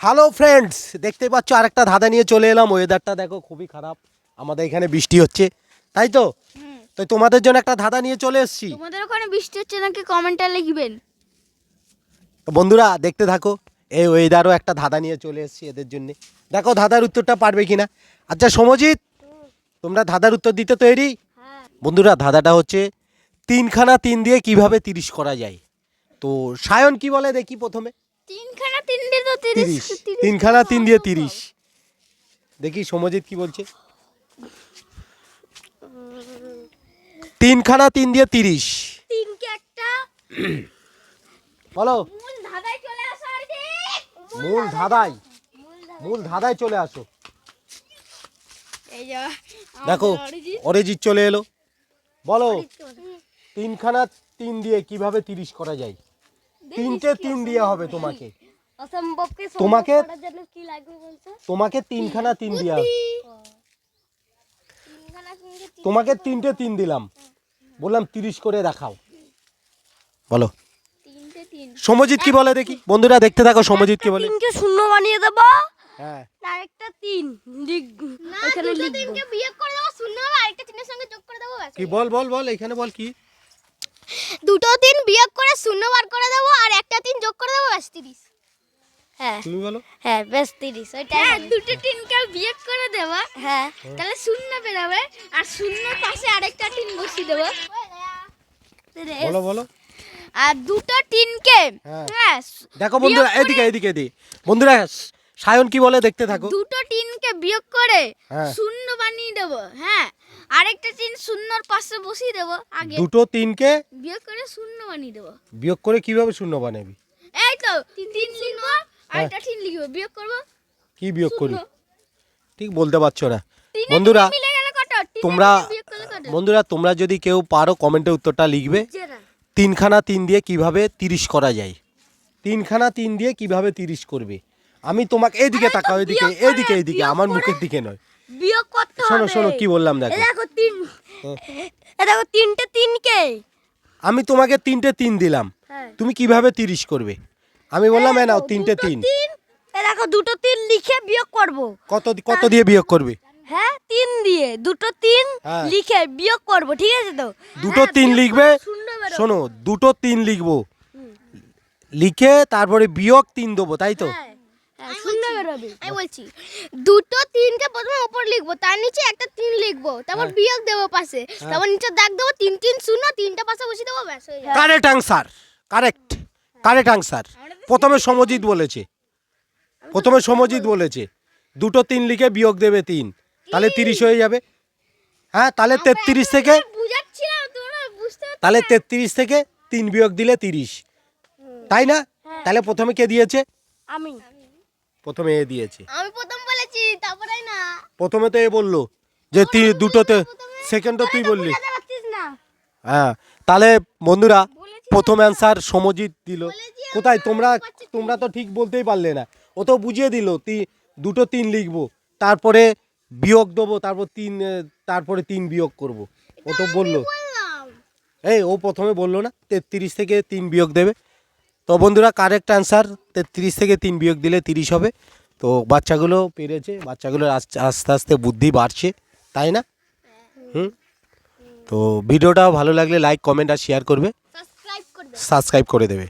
Hello friends, দেখতে পাচ্ছ আরেকটা ধাঁধা নিয়ে চলে এলাম। ওয়েদারটা দেখো খুবই খারাপ, আমাদের এখানে বৃষ্টি হচ্ছে, তাই তো? তো তোমাদের জন্য একটা ধাঁধা নিয়ে চলে এসেছি। তোমাদের ওখানে বৃষ্টি হচ্ছে নাকি কমেন্টে লিখবেন। তো বন্ধুরা দেখতে থাকো, এই ওয়েদারও একটা ধাঁধা নিয়ে চলে এসেছি এদের জন্য। দেখো ধাঁধার উত্তরটা পারবে কিনা। আচ্ছা সমজিৎ, তোমরা ধাঁধার উত্তর দিতে তৈরি? বন্ধুরা ধাঁধাটা হচ্ছে 3খানা 3 দিয়ে কিভাবে 30 করা যায়। তো সায়ন কি বলে দেখি প্রথমে। 3খানা 3 দিয়ে তো 30। 3খানা 3 দিয়ে 30। দেখি সমজিৎ কি বলছে। 3খানা 3 দিয়ে 30। 3 কে একটা বলো। মূল ধাঁধায় চলে আসো আর কি। মূল ধাঁধায় চলে আসো। এই যে দেখো অরিজিৎ চলে এলো। বলো 3খানা 3 দিয়ে কিভাবে 30 করা যায়। 3টে 3 দিয়ে হবে তোমাকে। অসম্ভবকে তোমাকে করার জন্য কি লাগবে বলছো? তোমাকে 3খানা 3 দিয়া, 3খানা 3 দিয়ে তোমাকে 3টে 3 দিলাম, বললাম 30 করে দেখাও। বলো 3টে 3 সমজিৎ কি বলে দেখি। বন্ধুরা দেখতে থাকো সমজিৎ কি বলে। 3 কে শূন্য বানিয়ে দেব। হ্যাঁ আরেকটা 3 এখানে লিখব। 3 কে বিয়োগ করে দেব, শূন্য হবে, আরেকটা 3 এর সঙ্গে যোগ করে দেব। কি বল বল বল এখানে বল কি। দুটো 3 বিয়োগ করে শূন্য বার করে দেব আর একটা 3 যোগ করে দেব, ব্যাস 30। হ্যাঁ তুমি বলো। হ্যাঁ ব্যাস 30 ওইটাই। হ্যাঁ দুটো 3 কে বিয়োগ করে দেব, হ্যাঁ তাহলে শূন্য বেরোবে আর শূন্যর পাশে আরেকটা 3 বসিয়ে দেব। বলো বলো। আর দুটো 3 কে হ্যাঁ দেখো বন্ধুরা এদিকে এদিকে এদিকে। বন্ধুরা সায়ন কি বলে দেখতে থাকো। দুটো 3 কে বিয়োগ করে হ্যাঁ। শূন্য বানিয়ে দেব, হ্যাঁ আরেকটা 3 শূন্যর পাশে বসিয়ে দেব। আগে দুটো 3কে বিয়োগ করে শূন্য বানিয়ে দেব। বিয়োগ করে কিভাবে শূন্য বানাবি। এই তো 3 লিখবো আরেকটা 3 লিখবো, বিয়োগ করব। কি বিয়োগ করবি ঠিক বলতে পারছো না। 3 বন্ধুরা মিলে গেল কত? 3 তোমরা বিয়োগ করলে কত? বন্ধুরা তোমরা যদি কেউ পারো কমেন্টে উত্তরটা লিখবে। জেরা 3খানা 3 দিয়ে কিভাবে 30 করা যায়। 3খানা 3 দিয়ে কিভাবে 30 করবে। আমি তোমাকে এইদিকে তাকাও, এদিকে এদিকে এদিকে, আমার মুখের দিকে নয়। বিয়োগ করতে হবে। শোনো শোনো কি বললাম দেখো। এই দেখো 3, এই দেখো 3টে 3 কে আমি তোমাকে 3টে 3 দিলাম, হ্যাঁ তুমি কিভাবে 30 করবে। আমি বললাম এ নাও 3টে 3। এই দেখো দুটো 3 লিখে বিয়োগ করব। কত কত দিয়ে বিয়োগ করবে। হ্যাঁ 3 দিয়ে দুটো 3 হ্যাঁ। লিখে বিয়োগ করব, ঠিক আছে তো? দুটো হ্যাঁ, 3 বিয়োগ লিখবে। করে শূন্য বেরোবে। শোনো দুটো 3 লিখবো, লিখে তারপরে বিয়োগ 3 দেবো, তাই তো? হ্যাঁ হ্যাঁ শূন্য বেরোবে। আমি বলছি দুটো 3 কে প্রথমে উপর লিখবো, তার নিচে একটা 3 লিখবো, তারপর বিয়োগ দেবো পাশে, তারপর নিচে দাগ দেবো 3 3 শূন্য, 3টা পাশে বসিয়ে দেবো, ব্যাস হয়ে যাবে। Correct answer, correct answer. প্রথমে সমজিৎ বলেছে, দুটো 3 লিখে বিয়োগ দেবে 3, তাহলে 30 হয়ে যাবে। হ্যাঁ তাহলে 33 থেকে, বুঝাচ্ছিলাম তোমরা বুঝতে পারছো? তাহলে 33 থেকে 3 বিয়োগ দিলে 30, তাই না? তাহলে প্রথমে কে দিয়েছে? আমি প্রথমে এ দিয়েছে। আমি প্রথম বলেছি, তারপরে না প্রথমে তো এ বললো যে দুটোতে, সেকেন্ড তো তুই বললি। বুঝাতে পারছিস না। হ্যাঁ তাহলে বন্ধুরা প্রথম অ্যান্সার সমজিৎ দিল। কোথায় তোমরা তো ঠিক বলতেই পারলে না। ও তো বুঝিয়ে দিল দুটো 3 লিখবো, তারপরে বিয়োগ দেবো, তারপরে 3 বিয়োগ করব। ও তো বললো, বললাম ও প্রথমে বললো না 33 থেকে 3 বিয়োগ দেবে। তো বন্ধুরা কারেক্ট অ্যান্সার 33 থেকে 3 বিয়োগ দিলে 30 হবে। তো বাচ্চাগুলো পেরেছে, বাচ্চাগুলোর আস্তে আস্তে বুদ্ধি বাড়ছে, তাই না? তো ভিডিওটা ভালো লাগলে লাইক কমেন্ট আর শেয়ার করবে, সাবস্ক্রাইব করবে। সাবস্ক্রাইব করে দেবে।